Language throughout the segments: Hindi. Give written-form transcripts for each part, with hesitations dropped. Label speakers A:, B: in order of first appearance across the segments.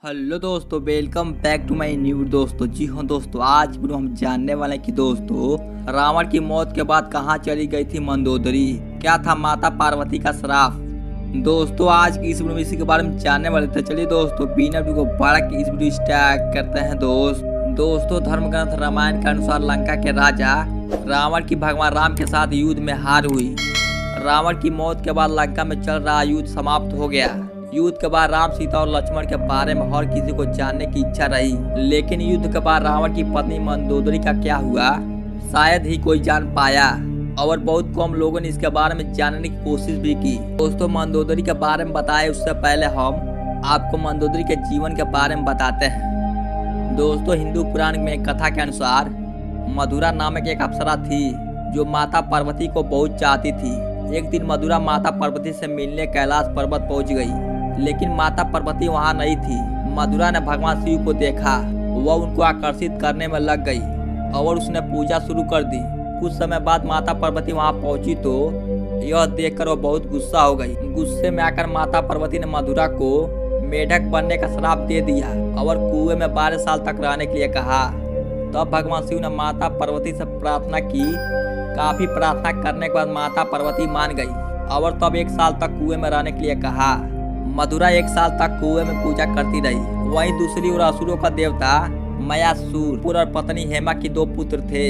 A: हेलो दोस्तों, welcome back to my new दोस्तों। जी हाँ दोस्तों, आज वीडियो हम जानने वाले हैं कि दोस्तों रावण की मौत के बाद कहाँ चली गई थी मंदोदरी, क्या था माता पार्वती का श्राप। दोस्तों आज की इस वीडियो में इसी के बारे में जानने वाले थे। चलिए दोस्तों बिना वीडियो को बढ़ा के इस वीडियो स्टार्ट करते हैं। दोस्तों धर्म ग्रंथ रामायण के अनुसार लंका के राजा रावण की भगवान राम के साथ युद्ध में हार हुई। रावण की मौत के बाद लंका में चल रहा युद्ध समाप्त हो गया। युद्ध के बाद राम, सीता और लक्ष्मण के बारे में हर किसी को जानने की इच्छा रही, लेकिन युद्ध के बाद रावण की पत्नी मंदोदरी का क्या हुआ शायद ही कोई जान पाया और बहुत कम लोगों ने इसके बारे में जानने की कोशिश भी की। दोस्तों मंदोदरी के बारे में बताए उससे पहले हम आपको मंदोदरी के जीवन के बारे में बताते हैं। दोस्तों हिंदू पुराण में एक कथा के अनुसार मधुरा नामक एक अप्सरा थी जो माता पार्वती को बहुत चाहती थी। एक दिन मधुरा माता पार्वती से मिलने कैलाश पर्वत पहुंच गई, लेकिन माता पार्वती वहां नहीं थी। मधुरा ने भगवान शिव को देखा, वह उनको आकर्षित करने में लग गई और उसने पूजा शुरू कर दी। कुछ समय बाद माता पार्वती वहां पहुंची तो यह देखकर वह बहुत गुस्सा हो गई। गुस्से में आकर माता पार्वती ने मधुरा को मेढक बनने का श्राप दे दिया और कुएं में 12 साल तक रहने के लिए कहा। तब भगवान शिव ने माता पार्वती से प्रार्थना की। काफी प्रार्थना करने के बाद माता पार्वती मान गई और तब 1 साल तक कुएं में रहने के लिए कहा। मधुरा 1 साल तक कुएं में पूजा करती रही। वहीं दूसरी ओर असुरों का देवता मयासुर और पत्नी हेमा के 2 पुत्र थे।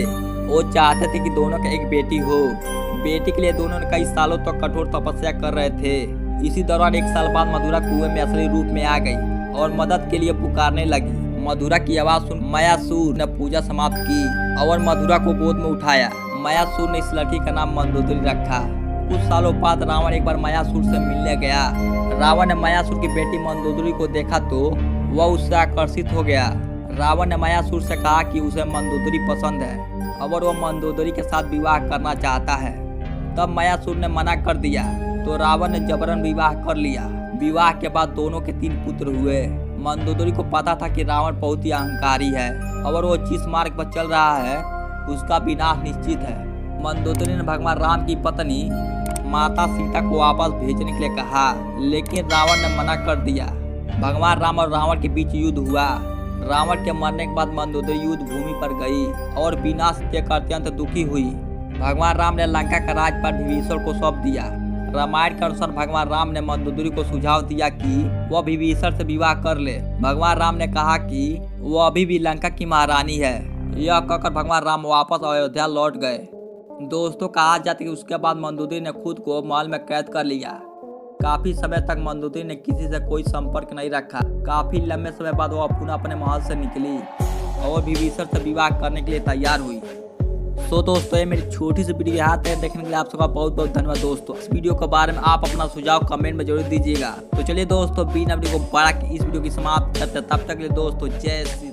A: वो चाहते थे कि दोनों की एक बेटी हो। बेटी के लिए दोनों ने कई सालों तक कठोर तपस्या कर रहे थे। इसी दौरान 1 साल बाद मधुरा कुएं में असली रूप में आ गई और मदद के लिए पुकारने लगी। मधुरा की आवाज सुन मयासुर ने पूजा समाप्त की और मधुरा को गोद में उठाया। मयासुर ने इस लड़की का नाम मंदोदरी रखा। कुछ सालों बाद रावण एक बार मयासुर से मिलने गया। रावण ने मयासुर की बेटी मंदोदरी को देखा तो वह उससे आकर्षित हो गया। रावण ने मयासुर से कहा कि उसे मंदोदरी पसंद है और वह मंदोदरी के साथ विवाह करना चाहता है। तब मयासुर ने मना कर दिया तो रावण ने जबरन विवाह कर लिया। विवाह के बाद दोनों के 3 पुत्र हुए। मंदोदरी को पता था कि रावण बहुत ही अहंकारी है और वो जिस मार्ग पर चल रहा है उसका विनाश निश्चित है। मंदोदरी ने भगवान राम की पत्नी माता सीता को वापस भेजने के लिए कहा, लेकिन रावण ने मना कर दिया। भगवान राम और रावण के बीच युद्ध हुआ। रावण के मरने के बाद मंदोदरी युद्ध भूमि पर गई और विनाश देखकर अत्यंत दुखी हुई। भगवान राम ने लंका का राज्यभार विभीषण को सौंप दिया। रामायण के अनुसार भगवान राम ने मंदोदरी को सुझाव दिया कि वह विभीषण से विवाह कर ले। भगवान राम ने कहा कि वह अभी भी लंका की महारानी है। यह कहकर भगवान राम वापस अयोध्या लौट गए। दोस्तों कहा जाता है कि उसके बाद मंदोदरी ने खुद को महल में कैद कर लिया। काफी समय तक मंदोदरी ने किसी से कोई संपर्क नहीं रखा। काफी लंबे समय बाद वह पुनः अपने महल से निकली और विभीषण से विवाह करने के लिए तैयार हुई। तो दोस्तों ये मेरी छोटी सी वीडियो यहाँ तक देखने के लिए आप सबका बहुत बहुत धन्यवाद। दोस्तों इस वीडियो के बारे में आप अपना सुझाव कमेंट में जरूर दीजिएगा। तो चलिए दोस्तों बिना वीडियो को बढ़ा के इस वीडियो की समाप्त करते, तब तक के लिए दोस्तों जय श्री